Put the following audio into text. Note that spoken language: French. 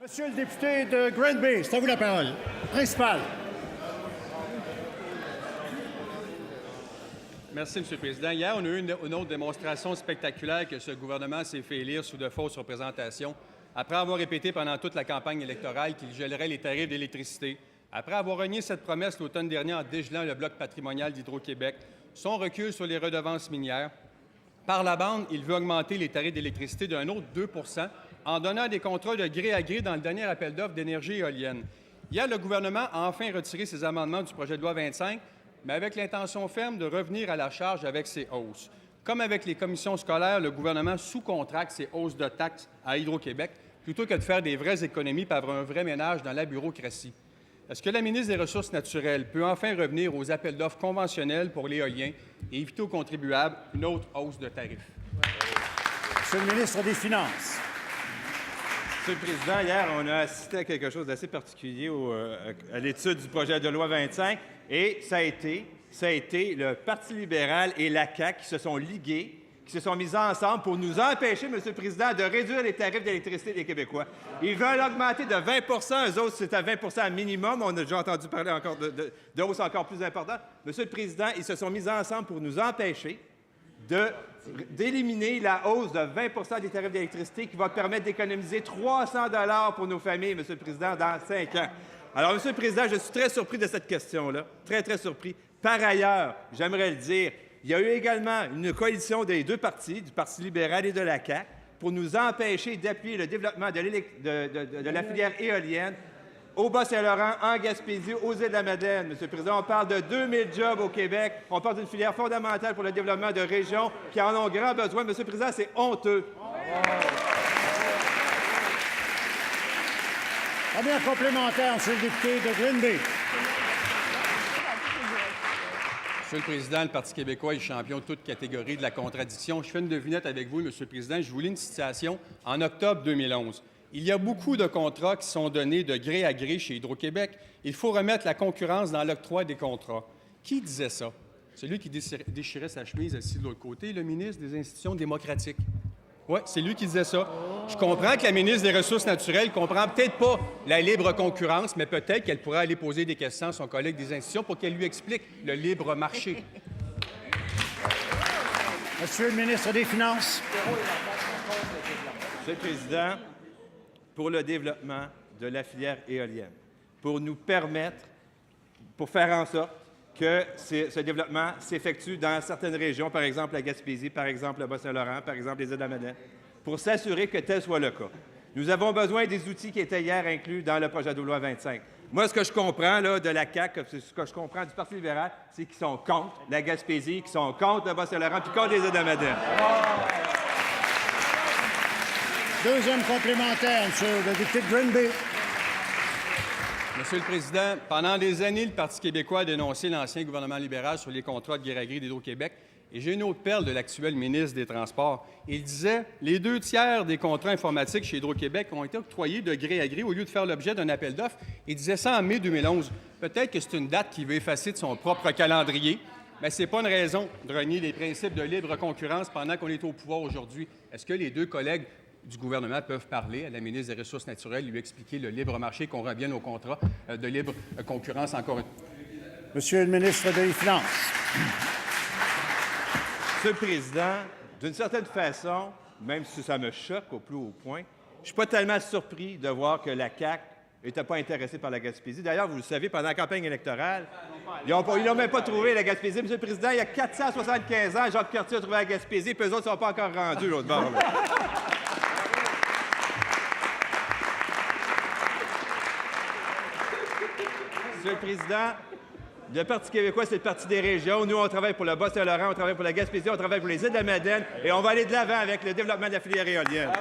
Monsieur le député de Granby, c'est à vous la parole. Principal. Merci, M. le Président. Hier, on a eu une autre démonstration spectaculaire que ce gouvernement s'est fait élire sous de fausses représentations. Après avoir répété pendant toute la campagne électorale qu'il gèlerait les tarifs d'électricité, après avoir renié cette promesse l'automne dernier en dégelant le bloc patrimonial d'Hydro-Québec, son recul sur les redevances minières, par la bande, il veut augmenter les tarifs d'électricité d'un autre 2 en donnant des contrats de gré à gré dans le dernier appel d'offres d'énergie éolienne. Hier, le gouvernement a enfin retiré ses amendements du projet de loi 25, mais avec l'intention ferme de revenir à la charge avec ses hausses. Comme avec les commissions scolaires, le gouvernement sous-contracte ses hausses de taxes à Hydro-Québec plutôt que de faire des vraies économies par un vrai ménage dans la bureaucratie. Est-ce que la ministre des Ressources naturelles peut enfin revenir aux appels d'offres conventionnels pour l'éolien et éviter aux contribuables une autre hausse de tarifs? Monsieur le ministre des Finances. Monsieur le Président, hier, on a assisté à quelque chose d'assez particulier à l'étude du projet de loi 25 et ça a été le Parti libéral et la CAQ qui se sont ligués, qui se sont mis ensemble pour nous empêcher, Monsieur le Président, de réduire les tarifs d'électricité des Québécois. Ils veulent augmenter de 20 eux autres, c'est à 20 minimum. On a déjà entendu parler encore de hausses encore plus importantes. Monsieur le Président, ils se sont mis ensemble pour nous empêcher d'éliminer la hausse de 20 des tarifs d'électricité qui va permettre d'économiser 300 $ pour nos familles, Monsieur le Président, dans 5 ans. Alors, Monsieur le Président, je suis très surpris de cette question-là, très, très surpris. Par ailleurs, j'aimerais le dire, il y a eu également une coalition des deux partis, du Parti libéral et de la CAQ, pour nous empêcher d'appuyer le développement de la filière éolienne au Bas-Saint-Laurent, en Gaspésie, aux Îles-de-la-Madeleine. Monsieur le Président, on parle de 2000 jobs au Québec. On parle d'une filière fondamentale pour le développement de régions qui en ont grand besoin. Monsieur le Président, c'est honteux. Première complémentaire, Monsieur le député de Granby. Monsieur le Président, le Parti québécois est champion de toute catégorie de la contradiction. Je fais une devinette avec vous, Monsieur le Président. Je vous lis une citation en octobre 2011. Il y a beaucoup de contrats qui sont donnés de gré à gré chez Hydro-Québec. Il faut remettre la concurrence dans l'octroi des contrats. Qui disait ça? Celui qui déchirait sa chemise assis de l'autre côté, le ministre des Institutions démocratiques. Oui, c'est lui qui disait ça. Je comprends que la ministre des Ressources naturelles ne comprend peut-être pas la libre concurrence, mais peut-être qu'elle pourrait aller poser des questions à son collègue des institutions pour qu'elle lui explique le libre marché. Monsieur le ministre des Finances. Monsieur le Président, pour le développement de la filière éolienne, pour nous permettre, pour faire en sorte que ce développement s'effectue dans certaines régions, par exemple la Gaspésie, par exemple le Bas-Saint-Laurent, par exemple les Îles-de-la-Madeleine, pour s'assurer que tel soit le cas. Nous avons besoin des outils qui étaient hier inclus dans le projet de loi 25. Moi, ce que je comprends là, de la CAQ, ce que je comprends du Parti libéral, c'est qu'ils sont contre la Gaspésie, qu'ils sont contre le Bas-Saint-Laurent, puis contre les Îles-de-la-Madeleine. Deuxième complémentaire, Monsieur le député de Granby. Monsieur le Président, pendant des années, le Parti québécois a dénoncé l'ancien gouvernement libéral sur les contrats de gré à gré d'Hydro-Québec. Et j'ai une autre perle de l'actuel ministre des Transports. Il disait « Les 2/3 des contrats informatiques chez Hydro-Québec ont été octroyés de gré à gré au lieu de faire l'objet d'un appel d'offres. » Il disait ça en mai 2011. Peut-être que c'est une date qu'il veut effacer de son propre calendrier, mais ce n'est pas une raison de renier les principes de libre concurrence pendant qu'on est au pouvoir aujourd'hui. Est-ce que les deux collègues du gouvernement peuvent parler à la ministre des Ressources naturelles, lui expliquer le libre marché, qu'on revienne au contrat de libre concurrence encore une fois? Monsieur le ministre des Finances. Monsieur le Président, d'une certaine façon, même si ça me choque au plus haut point, je ne suis pas tellement surpris de voir que la CAQ n'était pas intéressée par la Gaspésie. D'ailleurs, vous le savez, pendant la campagne électorale, ils n'ont même pas trouvé la Gaspésie. Monsieur le Président, il y a 475 ans, Jacques Cartier a trouvé la Gaspésie, puis eux autres ne sont pas encore rendus l'autre bord. Monsieur le Président, le Parti québécois, c'est le Parti des régions. Nous, on travaille pour le Bas-Saint-Laurent, on travaille pour la Gaspésie, on travaille pour les Îles-de-la-Madeleine et on va aller de l'avant avec le développement de la filière éolienne.